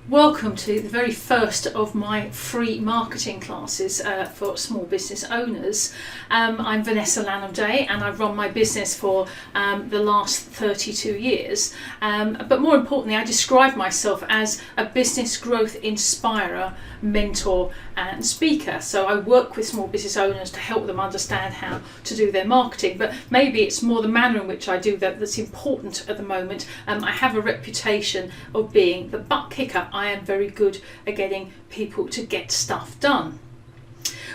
Welcome to the very first of my free marketing classes for small business owners. I'm Vanessa Lanham-Day and I've run my business for the last 32 years. But more importantly, I describe myself as a business growth inspirer, mentor and speaker. So I work with small business owners to help them understand how to do their marketing. But maybe it's more the manner in which I do that that's important at the moment. I have a reputation of being the butt kicker. I am very good at getting people to get stuff done.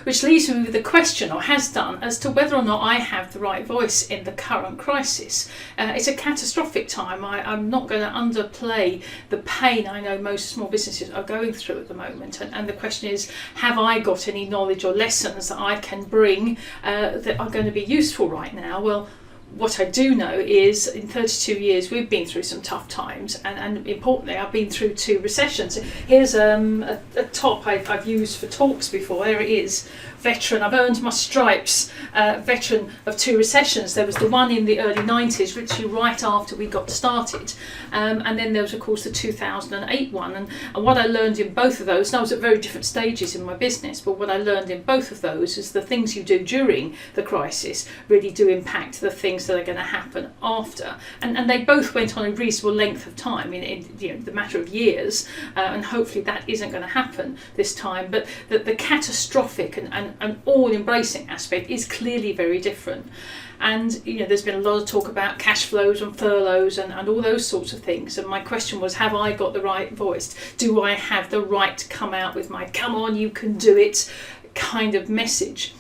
Which leaves me with the question, or has done, as to whether or not I have the right voice in the current crisis. It's a catastrophic time. I'm not going to underplay the pain I know most small businesses are going through at the moment. And the question is, have I got any knowledge or lessons that I can bring that are going to be useful right now? Well, what I do know is in 32 years we've been through some tough times, and importantly I've been through 2 recessions. Here's a top I've used for talks before. There it is. Veteran. I've earned my stripes. Veteran of 2 recessions. There was the one in the early 90s, literally right after we got started, and then there was of course the 2008 one. And what I learned in both of those, and I was at very different stages in my business, but what I learned in both of those is the things you do during the crisis really do impact the things that are going to happen after. And they both went on a reasonable length of time, in the matter of years, and hopefully that isn't going to happen this time. But the catastrophic and all-embracing aspect is clearly very different. And there's been a lot of talk about cash flows and furloughs and all those sorts of things. And my question was, have I got the right voice? Do I have the right to come out with my "come on, you can do it" kind of message?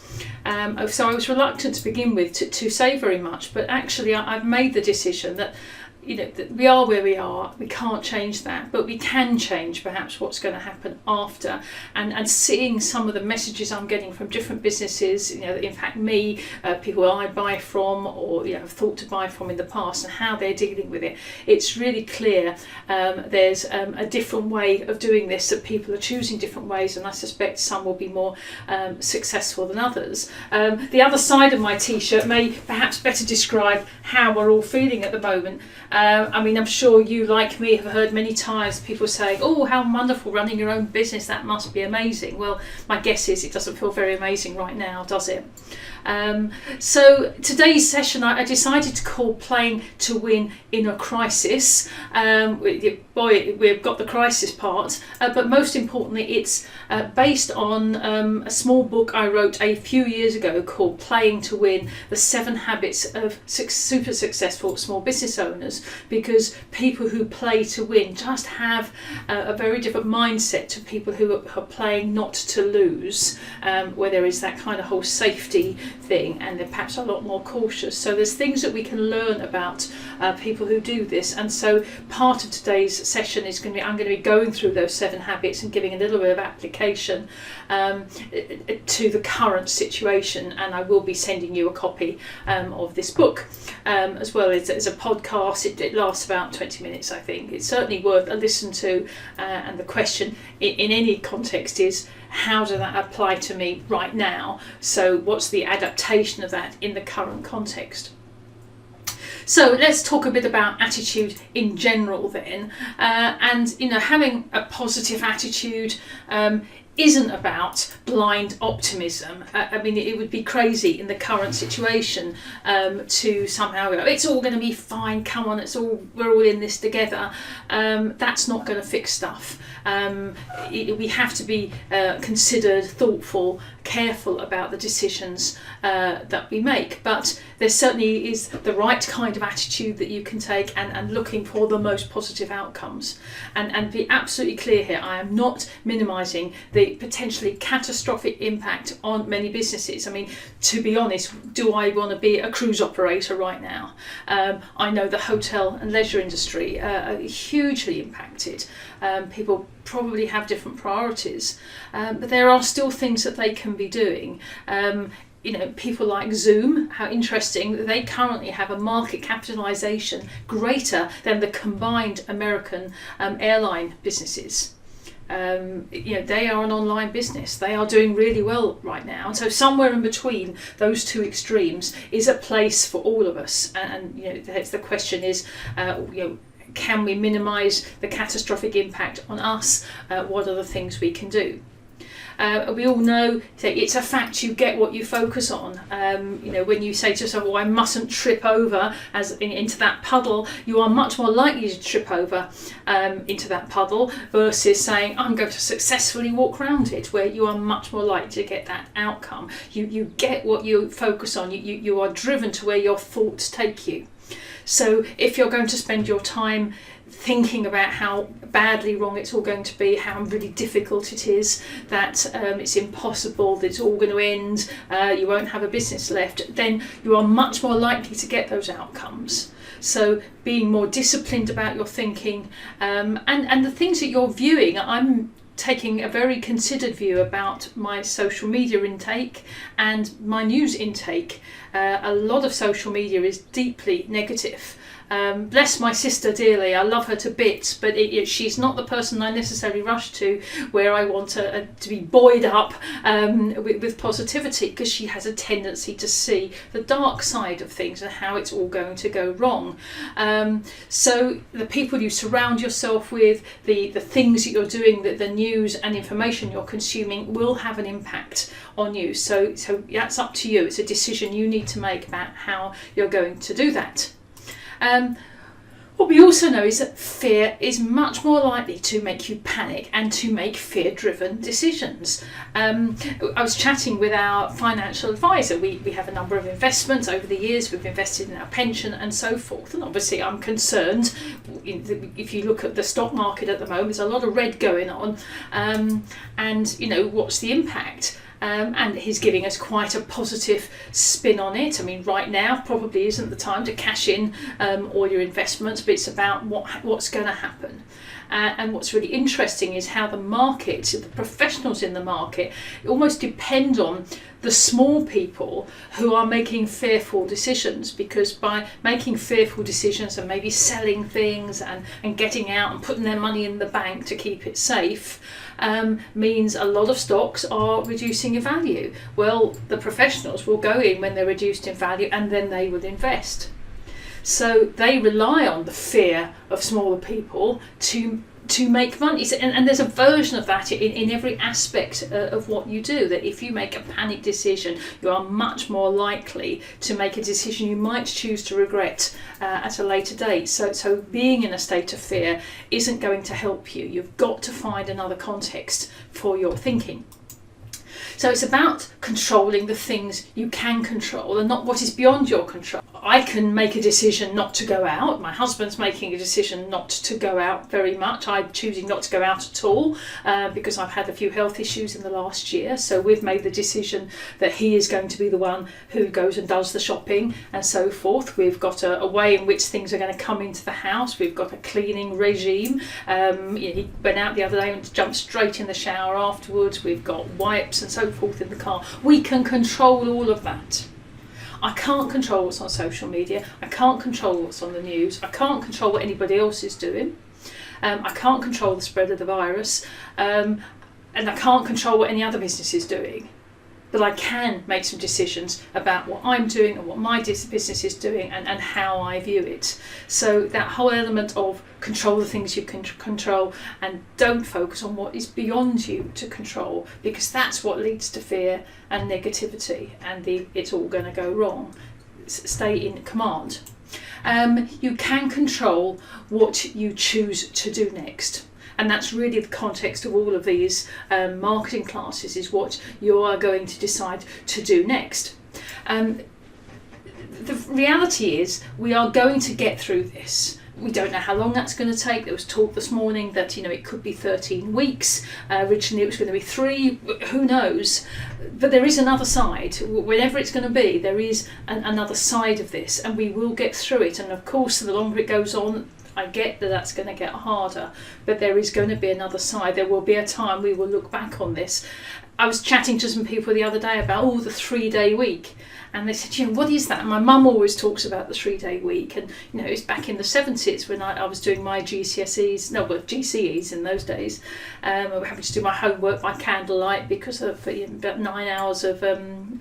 So I was reluctant to begin with to say very much, but actually I've made the decision that that we are where we are. We can't change that, but we can change perhaps what's going to happen after. And seeing some of the messages I'm getting from different businesses, that impact me, people I buy from or have thought to buy from in the past, and how they're dealing with it. It's really clear there's a different way of doing this, that people are choosing different ways, and I suspect some will be more successful than others. The other side of my t-shirt may perhaps better describe how we're all feeling at the moment. I'm sure you, like me, have heard many times people saying, "Oh, how wonderful running your own business, that must be amazing." Well, my guess is it doesn't feel very amazing right now, does it? So today's session I decided to call "Playing to Win in a Crisis." We've got the crisis part, but most importantly it's based on a small book I wrote a few years ago called "Playing to Win: The 7 Habits of Super Successful Small Business Owners," because people who play to win just have a very different mindset to people who are playing not to lose, where there is that kind of whole safety thing, and they're perhaps a lot more cautious. So there's things that we can learn about people who do this, and so part of today's session is I'm going to be going through those 7 habits and giving a little bit of application to the current situation. And I will be sending you a copy of this book as well as a podcast. It lasts about 20 minutes, I think. It's certainly worth a listen to, and the question in any context is, how does that apply to me right now? So what's the adaptation of that in the current context? So let's talk a bit about attitude in general then. Having a positive attitude isn't about blind optimism. It would be crazy in the current situation to somehow go, "It's all going to be fine, come on, we're all in this together." That's not going to fix stuff. We have to be considered, thoughtful, careful about the decisions that we make. But there certainly is the right kind of attitude that you can take, and looking for the most positive outcomes. And be absolutely clear here, I am not minimising the potentially catastrophic impact on many businesses. To be honest, do I want to be a cruise operator right now? I know the hotel and leisure industry are hugely impacted. People probably have different priorities, but there are still things that they can be doing. People like Zoom, how interesting that they currently have a market capitalization greater than the combined American airline businesses. They are an online business. They are doing really well right now. And so somewhere in between those 2 extremes is a place for all of us. And the question is, can we minimise the catastrophic impact on us? What are the things we can do? We all know that it's a fact you get what you focus on. When you say to yourself, I mustn't trip over into that puddle, you are much more likely to trip over into that puddle versus saying, I'm going to successfully walk around it, where you are much more likely to get that outcome. You get what you focus on. You are driven to where your thoughts take you. So if you're going to spend your time thinking about how badly wrong it's all going to be, how really difficult it is, that it's impossible, that it's all going to end, you won't have a business left, then you are much more likely to get those outcomes. So being more disciplined about your thinking and the things that you're viewing. I'm taking a very considered view about my social media intake and my news intake. A lot of social media is deeply negative. Bless my sister dearly, I love her to bits, but she's not the person I necessarily rush to where I want to be buoyed up with positivity, because she has a tendency to see the dark side of things and how it's all going to go wrong. So the people you surround yourself with, the things that you're doing, the news and information you're consuming will have an impact on you. So that's up to you. It's a decision you need to make about how you're going to do that. What we also know is that fear is much more likely to make you panic and to make fear-driven decisions. I was chatting with our financial advisor. We have a number of investments over the years. We've invested in our pension and so forth. And obviously I'm concerned. If you look at the stock market at the moment, there's a lot of red going on. And what's the impact? And he's giving us quite a positive spin on it. I mean, right now probably isn't the time to cash in all your investments, but it's about what's going to happen. And what's really interesting is how the market, the professionals in the market, almost depend on the small people who are making fearful decisions, because by making fearful decisions and maybe selling things and getting out and putting their money in the bank to keep it safe, means a lot of stocks are reducing in value. Well, the professionals will go in when they're reduced in value and then they will invest. So they rely on the fear of smaller people to make money. And there's a version of that in every aspect of what you do, that if you make a panic decision, you are much more likely to make a decision you might choose to regret at a later date. So being in a state of fear isn't going to help you. You've got to find another context for your thinking. So it's about controlling the things you can control and not what is beyond your control. I can make a decision not to go out. My husband's making a decision not to go out very much. I'm choosing not to go out at all because I've had a few health issues in the last year. So we've made the decision that he is going to be the one who goes and does the shopping and so forth. We've got a way in which things are going to come into the house. We've got a cleaning regime. He went out the other day and jumped straight in the shower afterwards. We've got wipes and so forth in the car. We can control all of that. I can't control what's on social media. I can't control what's on the news. I can't control what anybody else is doing. I can't control the spread of the virus. And I can't control what any other business is doing. But I can make some decisions about what I'm doing and what my business is doing and how I view it. So that whole element of control the things you can control and don't focus on what is beyond you to control, because that's what leads to fear and negativity and it's all going to go wrong. Stay in command. You can control what you choose to do next. And that's really the context of all of these marketing classes, is what you are going to decide to do next. The reality is we are going to get through this. We don't know how long that's going to take. There was talk this morning that it could be 13 weeks. Originally it was going to be 3. Who knows? But there is another side. Whenever it's going to be, there is another side of this, and we will get through it. And of course, the longer it goes on, I get that that's going to get harder, but there is going to be another side. There will be a time we will look back on this. I was chatting to some people the other day about the 3-day week, and they said, what is that? And my mum always talks about the 3-day week, and it's back in the 70s when I was doing my GCEs in those days. I was having to do my homework by candlelight because of about 9 hours of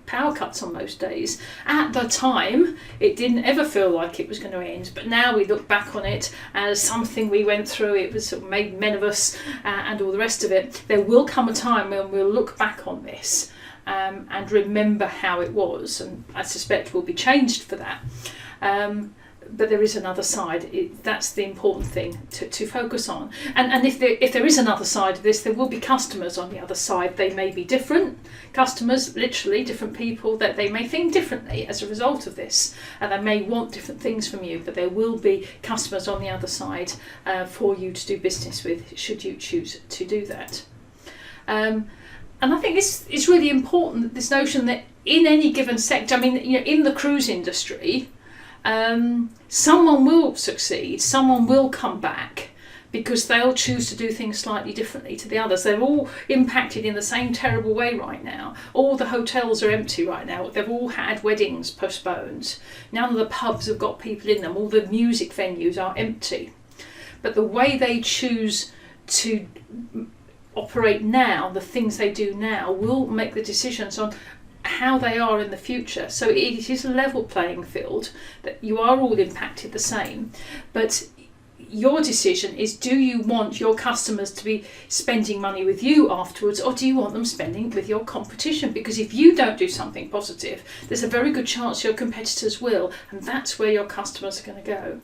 power cuts on most days. At the time, it didn't ever feel like it was going to end, but now we look back on it as something we went through. It was sort of made men of us, and all the rest of it. There will come a time when we'll look back on this and remember how it was, and I suspect we'll be changed for that. But there is another side. That's the important thing to focus on. And if there is another side of this, there will be customers on the other side. They may be different customers, literally different people, that they may think differently as a result of this, and they may want different things from you, but there will be customers on the other side for you to do business with, should you choose to do that. And I think this is really important, this notion that in any given sector, I mean, in the cruise industry, someone will succeed, someone will come back, because they'll choose to do things slightly differently to the others. They're all impacted in the same terrible way right now. All the hotels are empty right now. They've all had weddings postponed. None of the pubs have got people in them. All the music venues are empty. But the way they choose to operate now, the things they do now, will make the decisions on how they are in the future. So it is a level playing field, that you are all impacted the same, but your decision is, do you want your customers to be spending money with you afterwards, or do you want them spending with your competition? Because if you don't do something positive, there's a very good chance your competitors will, and that's where your customers are going to go.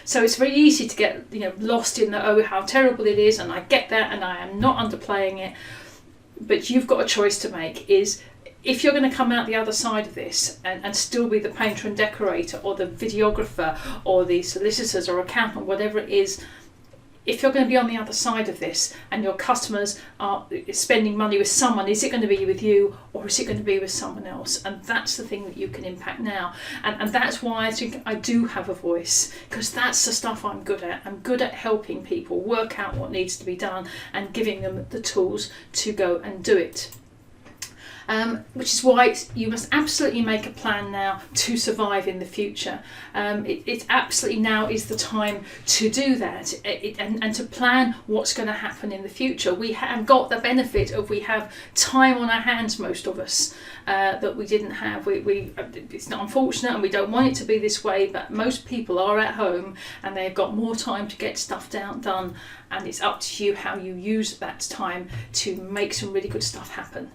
So it's very easy to get lost in the, oh, how terrible it is, and I get that, and I am not underplaying it, but you've got a choice to make. Is, if you're going to come out the other side of this and still be the painter and decorator, or the videographer, or the solicitors or accountant, whatever it is, if you're going to be on the other side of this and your customers are spending money with someone, is it going to be with you, or is it going to be with someone else? And that's the thing that you can impact now. And that's why I think I do have a voice, because that's the stuff I'm good at. I'm good at helping people work out what needs to be done and giving them the tools to go and do it. Which is why you must absolutely make a plan now to survive in the future. It absolutely now is the time to do that, and to plan what's going to happen in the future. We have got the benefit of, we have time on our hands, most of us, that we didn't have. It's not unfortunate, and we don't want it to be this way, but most people are at home and they've got more time to get stuff done, and it's up to you how you use that time to make some really good stuff happen.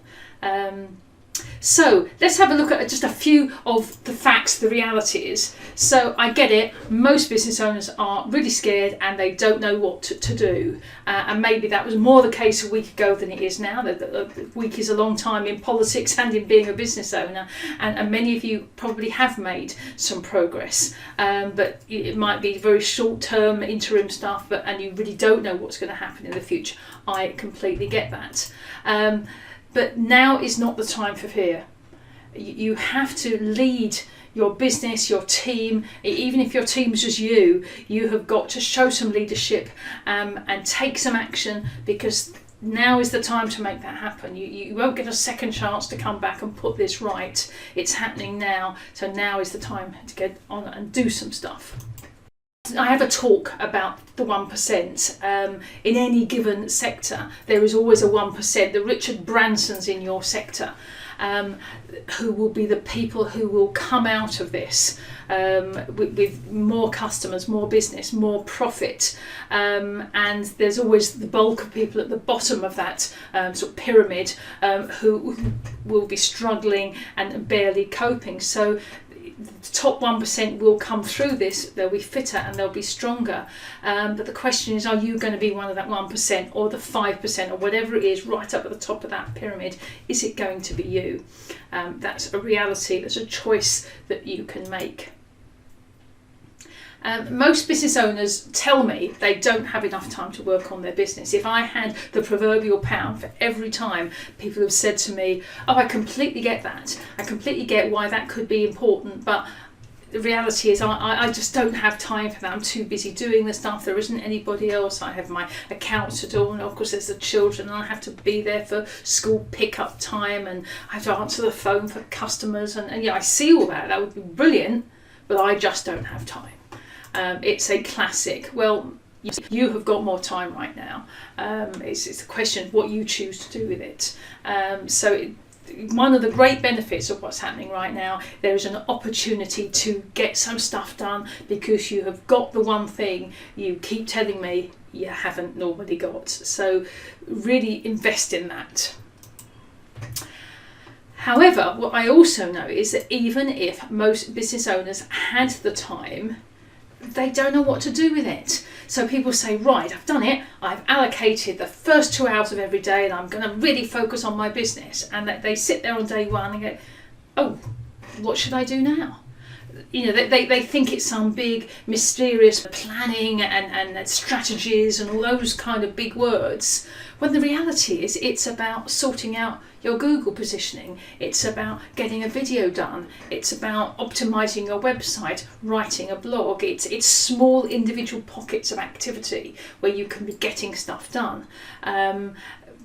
So let's have a look at just a few of the facts, the realities. So I get it, most business owners are really scared and they don't know what to do, and maybe that was more the case a week ago than it is now. A week is a long time in politics and in being a business owner, and many of you probably have made some progress, but it might be very short-term interim stuff, and you really don't know what's going to happen in the future. I completely get that. But now is not the time for fear. You have to lead your business, your team. Even if your team's just you have got to show some leadership and take some action, because now is the time to make that happen. You won't get a second chance to come back and put this right. It's happening now. So now is the time to get on and do some stuff. I have a talk about the 1%. In any given sector, there is always a 1%, the Richard Bransons in your sector, who will be the people who will come out of this with more customers, more business, more profit. And there's always the bulk of people at the bottom of that sort of pyramid who will be struggling and barely coping. So the top 1% will come through this. They'll be fitter and they'll be stronger, but the question is, are you going to be one of that 1% or the 5% or whatever it is right up at the top of that pyramid? Is it going to be you? That's a reality. That's a choice that you can make. Most business owners tell me they don't have enough time to work on their business. If I had the proverbial pound for every time people have said to me, oh, I completely get that. I completely get why that could be important, but the reality is I just don't have time for that. I'm too busy doing the stuff. There isn't anybody else. I have my accounts to do, and of course there's the children, and I have to be there for school pickup time, and I have to answer the phone for customers, and yeah, I see all that. That would be brilliant, but I just don't have time. It's a classic. Well, you have got more time right now. It's a question of what you choose to do with it. So one of the great benefits of what's happening right now, there is an opportunity to get some stuff done because you have got the one thing you keep telling me you haven't normally got. So really invest in that. However, what I also know is that even if most business owners had the time, they don't know what to do with it. So people say, right, I've done it, I've allocated the first 2 hours of every day and I'm going to really focus on my business. And they sit there on day one and go, oh, what should I do now? You know, they think it's some big mysterious planning and strategies and all those kind of big words, when the reality is it's about sorting out your Google positioning, it's about getting a video done, it's about optimizing your website, writing a blog. It's small individual pockets of activity where you can be getting stuff done.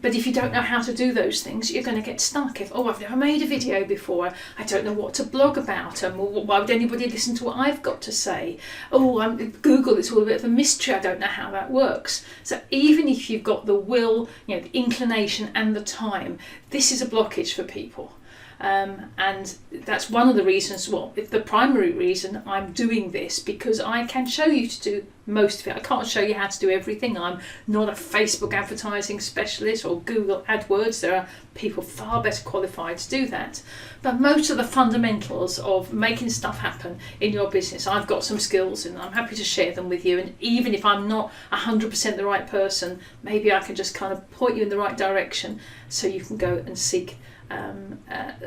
But if you don't know how to do those things, you're going to get stuck. I've never made a video before, I don't know what to blog about, why would anybody listen to what I've got to say? Google, it's all a bit of a mystery, I don't know how that works. So even if you've got the will, the inclination and the time, this is a blockage for people. And that's one of the reasons, the primary reason I'm doing this, because I can show you to do most of it. I can't show you how to do everything. I'm not a Facebook advertising specialist or Google AdWords. There are people far better qualified to do that. But most of the fundamentals of making stuff happen in your business, I've got some skills and I'm happy to share them with you. And even if I'm not 100% the right person, maybe I can just kind of point you in the right direction so you can go and seek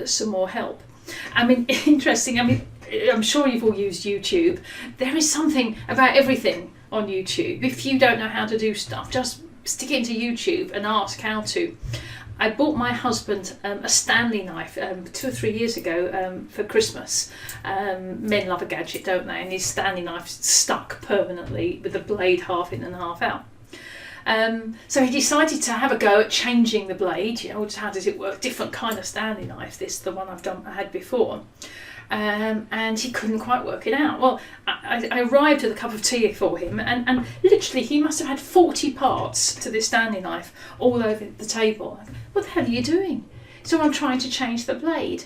some more help. Interesting. I'm sure you've all used YouTube. There is something about everything on YouTube. If you don't know how to do stuff, just stick it into YouTube and ask how to. I bought my husband a Stanley knife 2 or 3 years ago for Christmas. Men love a gadget, don't they? And his Stanley knife stuck permanently with the blade half in and half out. So he decided to have a go at changing the blade. How does it work? Different kind of Stanley knife. This the one I had before, and he couldn't quite work it out. Well, I arrived with a cup of tea for him, and literally he must have had 40 parts to this Stanley knife all over the table. What the hell are you doing? So I'm trying to change the blade.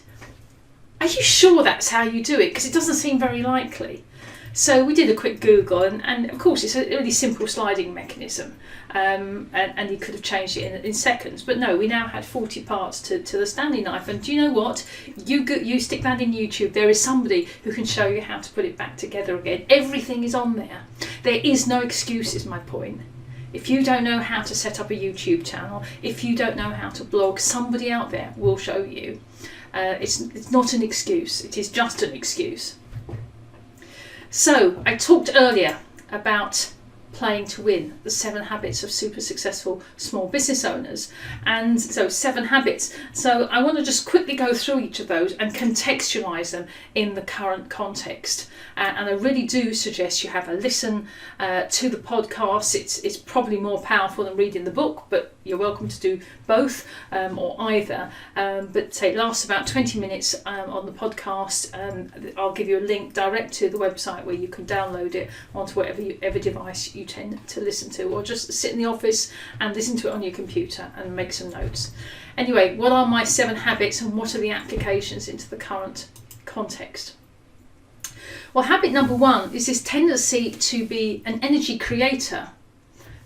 Are you sure that's how you do it? Because it doesn't seem very likely. So we did a quick Google, and of course it's a really simple sliding mechanism, and you could have changed it in seconds. But no, we now had 40 parts to the Stanley knife. And do you know what? You stick that in YouTube, there is somebody who can show you how to put it back together again. Everything is on there. There is no excuse, is my point. If you don't know how to set up a YouTube channel, if you don't know how to blog, somebody out there will show you. It's not an excuse, it is just an excuse. So I talked earlier about playing to win, the 7 habits of super successful small business owners. And so 7 habits. So I want to just quickly go through each of those and contextualize them in the current context. And I really do suggest you have a listen to the podcast. It's probably more powerful than reading the book, but you're welcome to do both or either. But it lasts about 20 minutes on the podcast. I'll give you a link direct to the website where you can download it onto whatever device you tend to listen to, or just sit in the office and listen to it on your computer and make some notes. Anyway, what are my 7 habits and what are the applications into the current context? Well, habit number 1 is this tendency to be an energy creator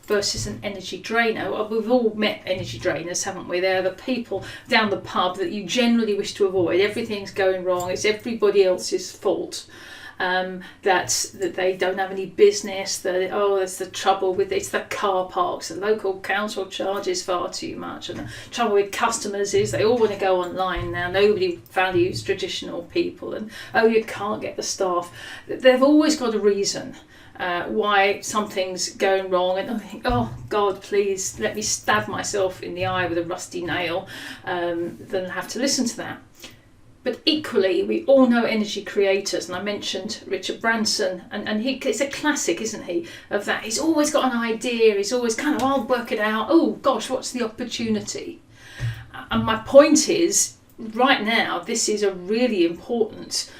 versus an energy drainer. Well, we've all met energy drainers, haven't we? They're the people down the pub that you generally wish to avoid. Everything's going wrong, it's everybody else's fault. That they don't have any business, there's the trouble with it's the car parks, the local council charges far too much, and the trouble with customers is they all want to go online now, nobody values traditional people, and you can't get the staff. They've always got a reason why something's going wrong, and I think, oh God, please let me stab myself in the eye with a rusty nail than have to listen to that. But equally, we all know energy creators, and I mentioned Richard Branson, and it's a classic, isn't he, of that. He's always got an idea, he's always kind of, I'll work it out, oh gosh, what's the opportunity? And my point is, right now, this is a really important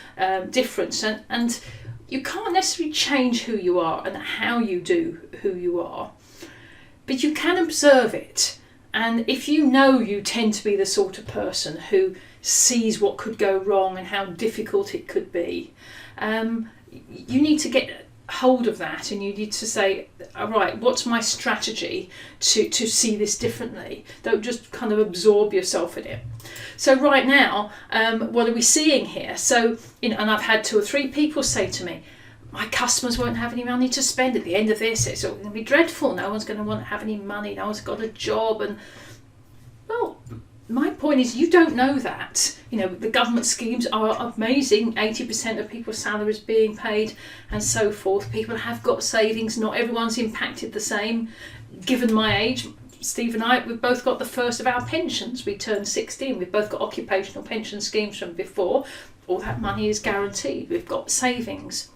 difference, and you can't necessarily change who you are and how you do who you are, but you can observe it. And if you know you tend to be the sort of person who sees what could go wrong and how difficult it could be, you need to get hold of that, and you need to say, all right, what's my strategy to see this differently? Don't just kind of absorb yourself in it. So right now, what are we seeing here? So, and I've had 2 or 3 people say to me, my customers won't have any money to spend at the end of this. It's all going to be dreadful. No one's going to want to have any money. No one's got a job. And, well, my point is, you don't know that. The government schemes are amazing. 80% of people's salaries being paid and so forth. People have got savings. Not everyone's impacted the same. Given my age, Steve and I, we've both got the first of our pensions. We turned 16. We've both got occupational pension schemes from before. All that money is guaranteed. We've got savings.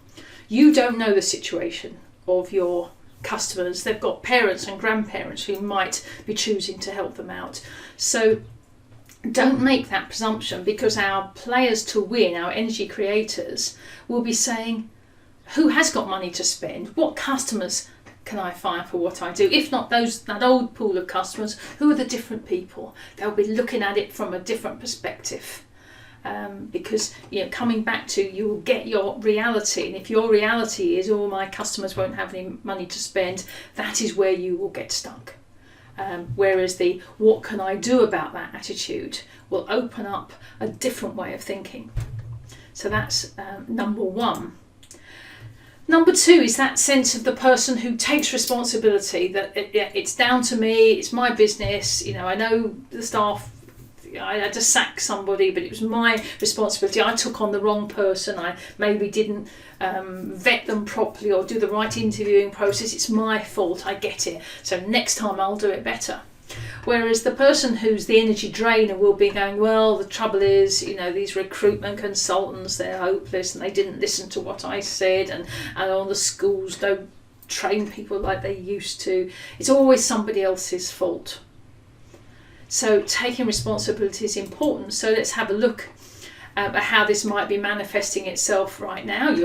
You don't know the situation of your customers. They've got parents and grandparents who might be choosing to help them out. So don't make that presumption, because our players to win, our energy creators, will be saying, who has got money to spend? What customers can I find for what I do? If not that old pool of customers, who are the different people? They'll be looking at it from a different perspective. Because coming back to, you will get your reality, and if your reality is, oh, my customers won't have any money to spend, that is where you will get stuck. Whereas the what can I do about that attitude will open up a different way of thinking. So that's number 1. Number 2 is that sense of the person who takes responsibility, that it's down to me, it's my business. I know the staff, I had to sack somebody, but it was my responsibility. I took on the wrong person. I maybe didn't vet them properly or do the right interviewing process. It's my fault. I get it. So next time I'll do it better. Whereas the person who's the energy drainer will be going, well, the trouble is, these recruitment consultants, they're hopeless and they didn't listen to what I said, and all the schools don't train people like they used to. It's always somebody else's fault. So taking responsibility is important. So let's have a look at how this might be manifesting itself right now.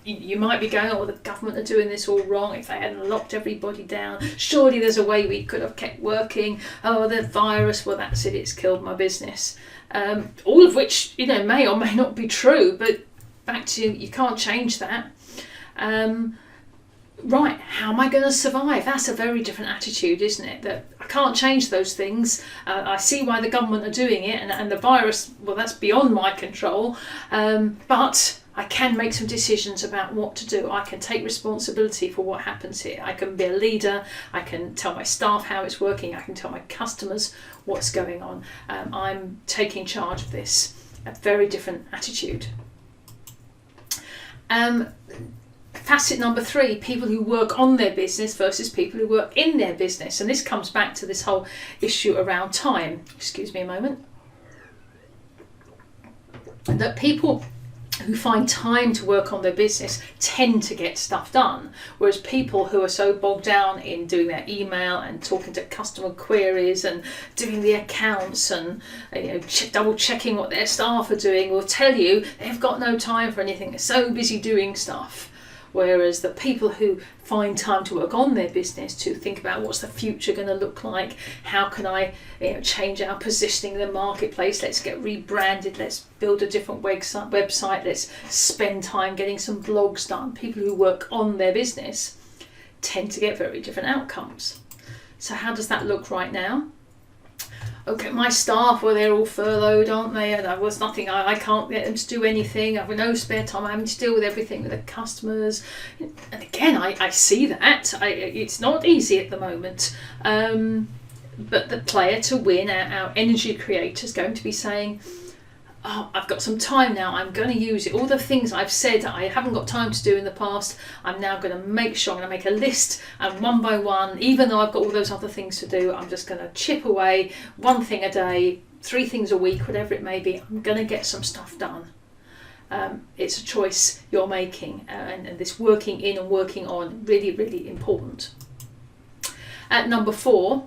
You might be going, oh, the government are doing this all wrong. If they hadn't locked everybody down, surely there's a way we could have kept working. Oh, the virus, well, that's it, it's killed my business. All of which, may or may not be true, but back to you can't change that. Right, how am I going to survive? That's a very different attitude, isn't it? That I can't change those things. I see why the government are doing it, and the virus, well, that's beyond my control. But I can make some decisions about what to do. I can take responsibility for what happens here. I can be a leader. I can tell my staff how it's working. I can tell my customers what's going on. I'm taking charge of this. A very different attitude. Facet number 3, people who work on their business versus people who work in their business. And this comes back to this whole issue around time. Excuse me a moment. That people who find time to work on their business tend to get stuff done, whereas people who are so bogged down in doing their email and talking to customer queries and doing the accounts and double checking what their staff are doing will tell you they've got no time for anything. They're so busy doing stuff. Whereas the people who find time to work on their business, to think about what's the future going to look like, how can I change our positioning in the marketplace, let's get rebranded, let's build a different website, let's spend time getting some blogs done. People who work on their business tend to get very different outcomes. So how does that look right now? Okay, my staff, well, they're all furloughed, aren't they? And there's nothing, I can't get them to do anything. I've no spare time. I'm having to deal with everything with the customers. And again, I see that. It's not easy at the moment. But the player to win, our energy creator, is going to be saying, oh, I've got some time now, I'm going to use it. All the things I've said I haven't got time to do in the past, I'm now going to make sure, I'm going to make a list, and one by one, even though I've got all those other things to do, I'm just going to chip away, 1 thing a day, 3 things a week, whatever it may be. I'm going to get some stuff done. It's a choice you're making, and this working in and working on, really, really important. At number 4,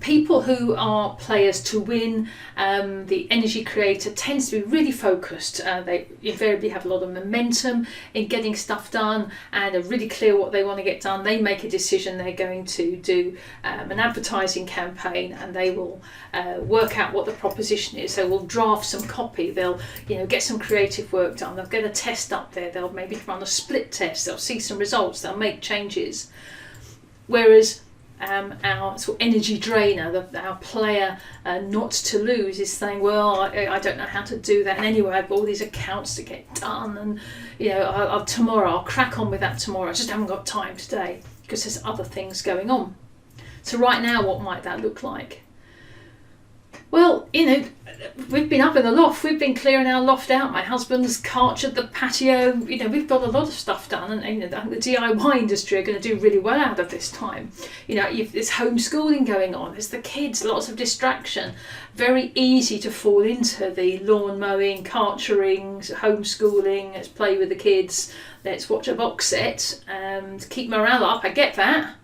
people who are players to win, the energy creator tends to be really focused. They invariably have a lot of momentum in getting stuff done and are really clear what they want to get done. They make a decision they're going to do an advertising campaign, and they will work out what the proposition is. They will draft some copy, they'll get some creative work done, they'll get a test up there, they'll maybe run a split test, they'll see some results, they'll make changes. Whereas our sort of energy drainer, our player not to lose, is saying, well, I don't know how to do that, and anyway I've got all these accounts to get done, and tomorrow I'll crack on with that tomorrow, I just haven't got time today because there's other things going on. So right now, what might that look like? Well, we've been up in the loft, we've been clearing our loft out, my husband's cartured the patio, we've got a lot of stuff done, and the DIY industry are going to do really well out of this time. There's homeschooling going on, there's the kids, lots of distraction, very easy to fall into the lawn mowing, cartering, homeschooling, let's play with the kids, let's watch a box set, to keep morale up, I get that.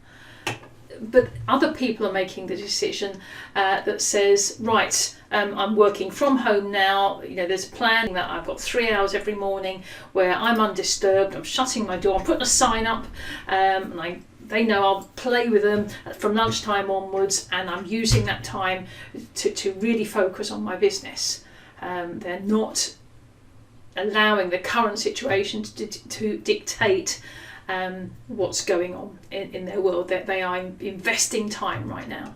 But other people are making the decision that says, right, I'm working from home now, there's a plan that I've got 3 hours every morning where I'm undisturbed, I'm shutting my door, I'm putting a sign up, and they know I'll play with them from lunchtime onwards, and I'm using that time to really focus on my business. They're not allowing the current situation to dictate what's going on in their world, that they are investing time right now.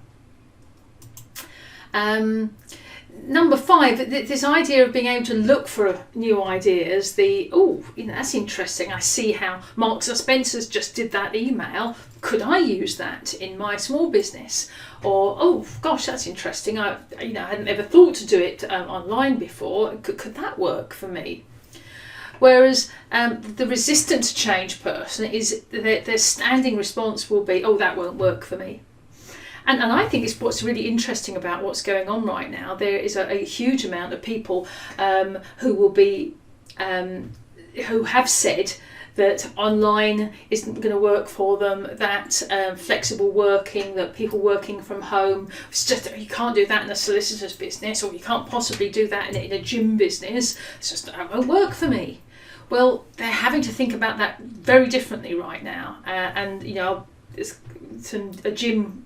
Number 5, this idea of being able to look for new ideas, that's interesting, I see how Marks and Spencer's just did that email, could I use that in my small business? Or, oh gosh, that's interesting, I hadn't ever thought to do it online before, could that work for me? Whereas the resistant to change person is their standing response will be, oh, that won't work for me. And I think it's what's really interesting about what's going on right now. There is a huge amount of people who will be, who have said that online isn't going to work for them, that flexible working, that people working from home, it's just, you can't do that in a solicitor's business, or you can't possibly do that in a gym business, it's just, that won't work for me. Well, they're having to think about that very differently right now, there's a gym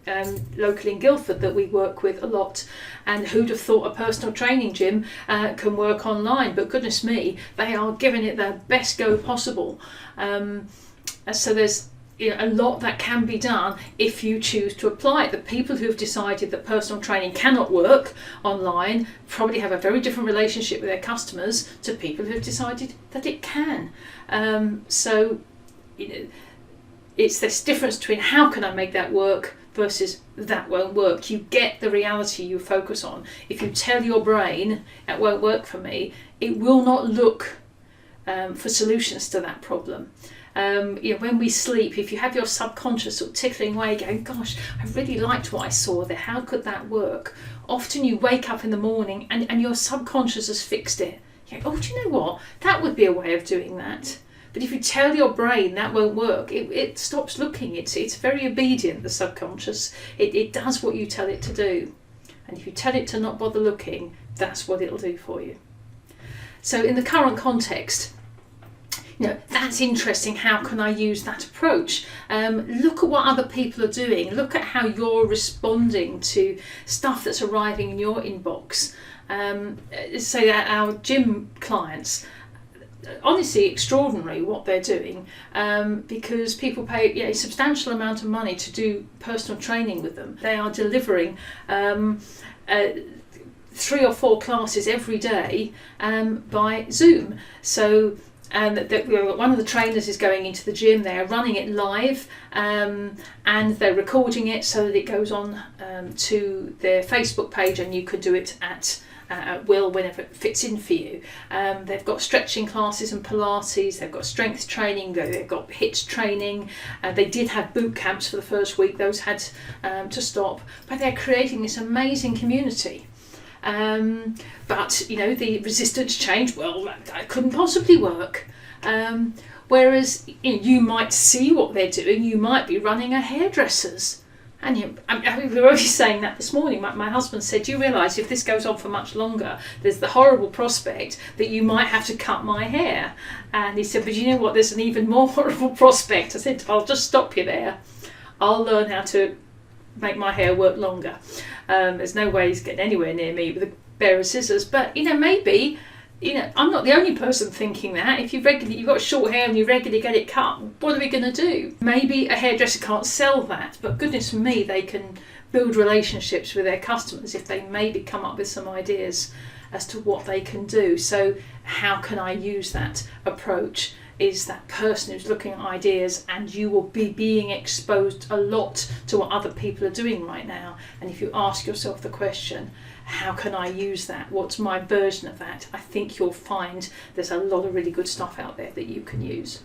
locally in Guildford that we work with a lot, and who'd have thought a personal training gym can work online, but goodness me, they are giving it their best go possible. So there's a lot that can be done if you choose to apply it. The people who have decided that personal training cannot work online probably have a very different relationship with their customers to people who have decided that it can. It's this difference between how can I make that work versus that won't work. You get the reality you focus on. If you tell your brain that won't work for me, it will not look for solutions to that problem. When we sleep, if you have your subconscious sort of tickling away going, gosh, I really liked what I saw there, how could that work? Often you wake up in the morning and your subconscious has fixed it. You go, oh, do you know what? That would be a way of doing that. But if you tell your brain that won't work, it stops looking. It's very obedient, the subconscious. It does what you tell it to do. And if you tell it to not bother looking, that's what it'll do for you. So in the current context, that's interesting, how can I use that approach? Look at what other people are doing, look at how you're responding to stuff that's arriving in your inbox. Say that our gym clients, honestly extraordinary what they're doing, because people pay a substantial amount of money to do personal training with them. They are delivering 3 or 4 classes every day by Zoom. So one of the trainers is going into the gym, they're running it live, and they're recording it so that it goes on to their Facebook page, and you could do it at will whenever it fits in for you. They've got stretching classes and Pilates, they've got strength training, they've got HIIT training, they did have boot camps for the first week, those had to stop, but they're creating this amazing community. But the resistance to change, well, that couldn't possibly work. Whereas you might see what they're doing, you might be running a Hairdressers. And we were already saying that this morning. My husband said, do you realise if this goes on for much longer, there's the horrible prospect that you might have to cut my hair. And he said, but you know what, there's an even more horrible prospect. I said, I'll just stop you there. I'll learn how to make my hair work longer. There's no way he's getting anywhere near me with a pair of scissors. But, maybe... I'm not the only person thinking that. If you've got short hair and you regularly get it cut, what are we going to do? Maybe a hairdresser can't sell that, but goodness me, they can build relationships with their customers if they maybe come up with some ideas as to what they can do. So how can I use that approach? Is that person who's looking at ideas, and you will be being exposed a lot to what other people are doing right now. And if you ask yourself the question, how can I use that? What's my version of that? I think you'll find there's a lot of really good stuff out there that you can use.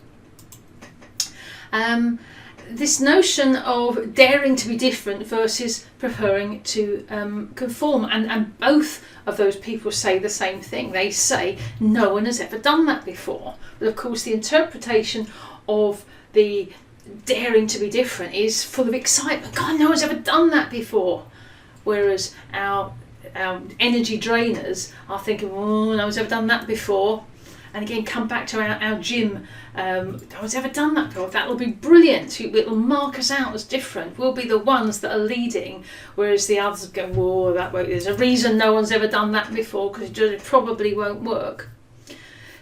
This notion of daring to be different versus preferring to conform, and both of those people say the same thing. They say no one has ever done that before. But of course the interpretation of the daring to be different is full of excitement. God, no one's ever done that before. Whereas our energy drainers are thinking, oh, no one's ever done that before. And again, come back to our gym. No one's ever done that before. That'll be brilliant. It'll mark us out as different. We'll be the ones that are leading, whereas the others go, whoa, that won't. There's a reason no one's ever done that before, because it probably won't work.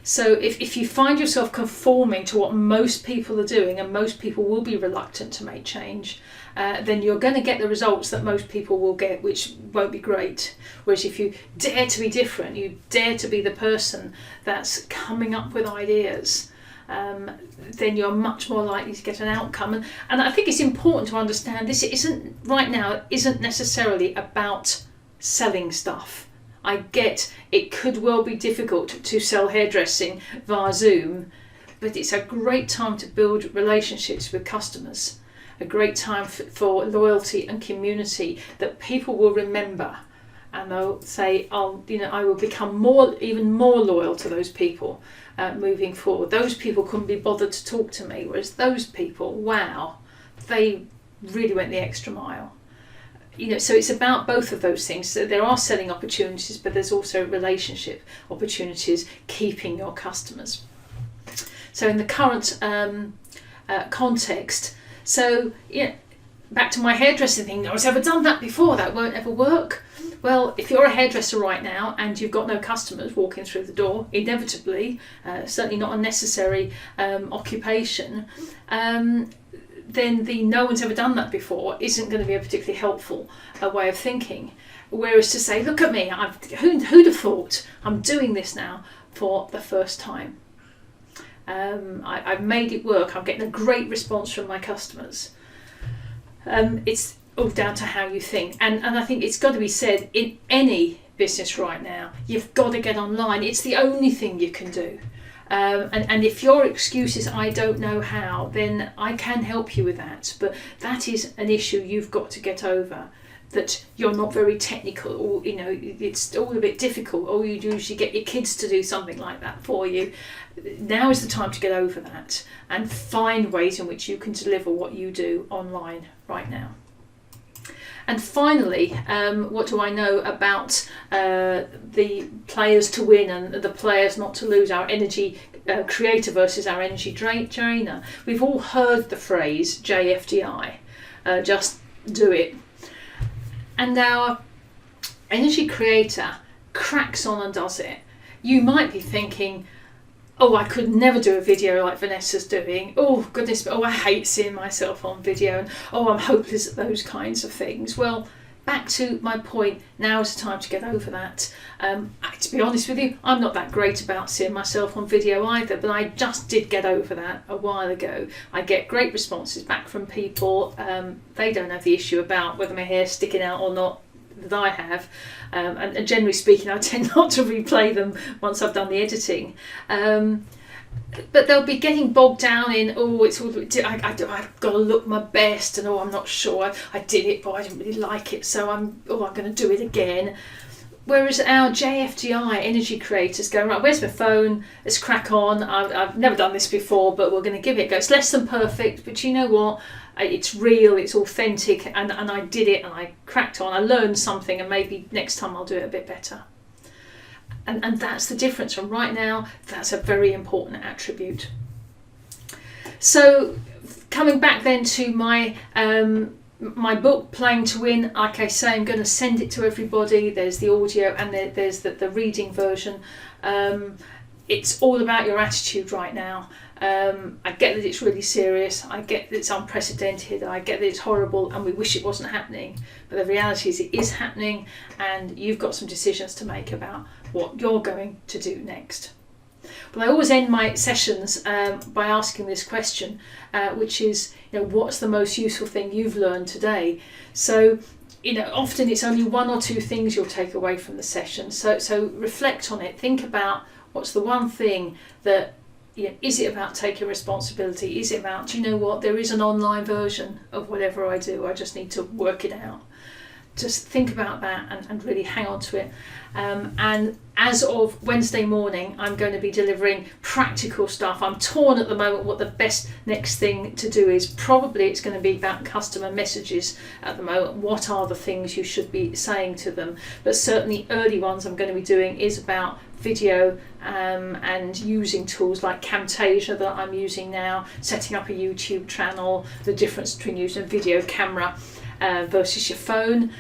So if you find yourself conforming to what most people are doing, and most people will be reluctant to make change, then you're going to get the results that most people will get, which won't be great. Whereas if you dare to be different, you dare to be the person that's coming up with ideas, then you're much more likely to get an outcome. And I think it's important to understand this isn't necessarily about selling stuff. I get it could well be difficult to sell hairdressing via Zoom, but it's a great time to build relationships with customers, a great time for loyalty and community that people will remember, and they'll say, I will become even more loyal to those people moving forward. Those people couldn't be bothered to talk to me, whereas those people, wow, they really went the extra mile. So it's about both of those things. So there are selling opportunities, but there's also relationship opportunities, keeping your customers. So in the current context, back to my hairdressing thing, no one's ever done that before, that won't ever work. Well, if you're a hairdresser right now and you've got no customers walking through the door, inevitably, certainly not a necessary occupation, then the no one's ever done that before isn't going to be a particularly helpful way of thinking. Whereas to say, look at me, who'd have thought I'm doing this now for the first time. I've made it work, I'm getting a great response from my customers. It's all down to how you think. And I think it's got to be said, in any business right now, you've got to get online. It's the only thing you can do. And if your excuse is I don't know how, then I can help you with that. But that is an issue you've got to get over, that you're not very technical, or it's all a bit difficult, or you usually get your kids to do something like that for you. Now is the time to get over that and find ways in which you can deliver what you do online right now. And finally, what do I know about the players to win and the players not to lose, our energy creator versus our energy drainer? We've all heard the phrase JFDI, just do it. And our energy creator cracks on and does it. You might be thinking, oh, I could never do a video like Vanessa's doing. Oh, goodness, I hate seeing myself on video. And oh, I'm hopeless at those kinds of things. Well, back to my point, now is the time to get over that. To be honest with you, I'm not that great about seeing myself on video either, but I just did get over that a while ago. I get great responses back from people. They don't have the issue about whether my hair's sticking out or not that I have, and generally speaking I tend not to replay them once I've done the editing, but they'll be getting bogged down in I've got to look my best, and I'm not sure I did it but I didn't really like it, so I'm going to do it again. whereas our JFDI energy creators go, right, where's my phone? Let's crack on. I've never done this before, but we're going to give it a go. It's less than perfect, but you know what? It's real, it's authentic, and I did it and I cracked on. I learned something, and maybe next time I'll do it a bit better. And that's the difference. From right now, that's a very important attribute. So coming back then to my my book, Playing to Win, like I say, I'm going to send it to everybody. There's the audio and there's the reading version. It's all about your attitude right now. I get that it's really serious, I get that it's unprecedented, I get that it's horrible and we wish it wasn't happening, but the reality is it is happening, and you've got some decisions to make about what you're going to do next. But I always end my sessions by asking this question, which is, what's the most useful thing you've learned today? So, often it's only one or two things you'll take away from the session. So reflect on it. Think about what's the one thing that, is it about taking responsibility? Is it about, do you know what, there is an online version of whatever I do. I just need to work it out. Just think about that and really hang on to it. And as of Wednesday morning, I'm going to be delivering practical stuff. I'm torn at the moment what the best next thing to do is. Probably it's going to be about customer messages at the moment. What are the things you should be saying to them? But certainly early ones I'm going to be doing is about video and using tools like Camtasia that I'm using now, setting up a YouTube channel, the difference between using a video camera versus your phone,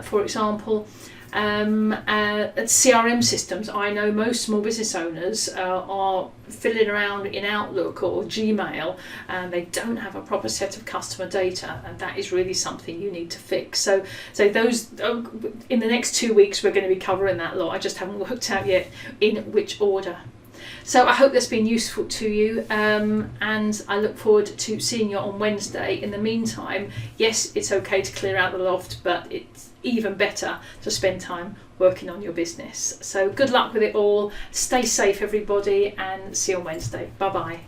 for example. CRM systems. I know most small business owners are fiddling around in Outlook or Gmail, and they don't have a proper set of customer data, and that is really something you need to fix. So those in the next 2 weeks we're going to be covering that lot. I just haven't worked out yet in which order. So I hope that's been useful to you, and I look forward to seeing you on Wednesday. In the meantime, yes, it's okay to clear out the loft, but it's even better to spend time working on your business. So good luck with it all. Stay safe, everybody, and see you on Wednesday. Bye bye.